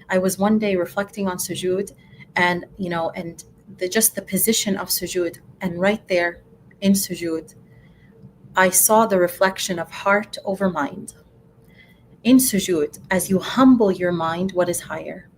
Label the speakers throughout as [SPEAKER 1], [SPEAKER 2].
[SPEAKER 1] I was one day reflecting on sujood, and just the position of sujood, and right there in sujood, I saw the reflection of heart over mind. In sujood, as you humble your mind, what is higher?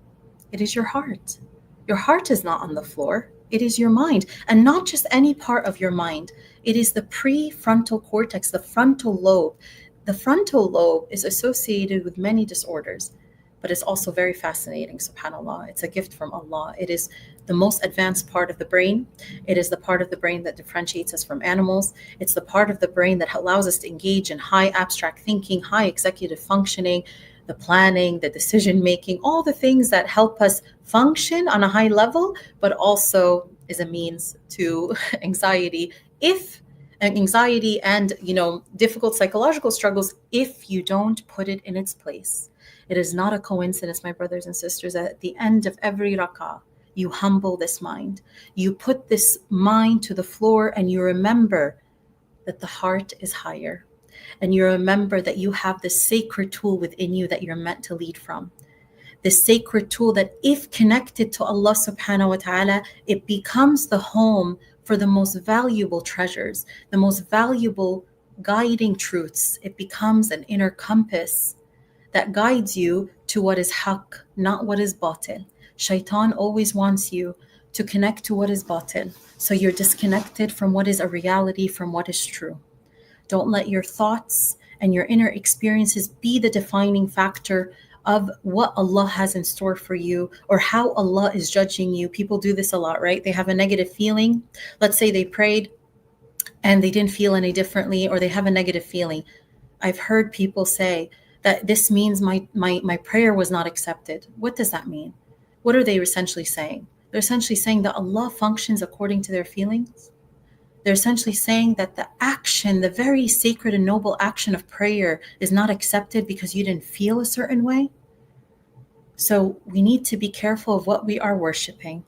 [SPEAKER 1] It is your heart. Your heart is not on the floor. It is your mind. And not just any part of your mind. It is the prefrontal cortex, the frontal lobe. The frontal lobe is associated with many disorders, but it's also very fascinating, subhanAllah. It's a gift from Allah. It is the most advanced part of the brain. It is the part of the brain that differentiates us from animals. It's the part of the brain that allows us to engage in high abstract thinking, high executive functioning, the planning, the decision making, all the things that help us function on a high level, but also is a means to anxiety and difficult psychological struggles if you don't put it in its place. It is not a coincidence, my brothers and sisters, that at the end of every rak'ah, you humble this mind. You put this mind to the floor and you remember that the heart is higher. And you remember that you have this sacred tool within you that you're meant to lead from. This sacred tool that, if connected to Allah subhanahu wa ta'ala, it becomes the home for the most valuable treasures, the most valuable guiding truths. It becomes an inner compass that guides you to what is haqq, not what is batil. Shaitan always wants you to connect to what is batil. So you're disconnected from what is a reality, from what is true. Don't let your thoughts and your inner experiences be the defining factor of what Allah has in store for you or how Allah is judging you. People do this a lot, right? They have a negative feeling. Let's say they prayed and they didn't feel any differently, or they have a negative feeling. I've heard people say that this means my prayer was not accepted. What does that mean? What are they essentially saying? They're essentially saying that Allah functions according to their feelings. They're essentially saying that the action, the very sacred and noble action of prayer, is not accepted because you didn't feel a certain way. So we need to be careful of what we are worshiping.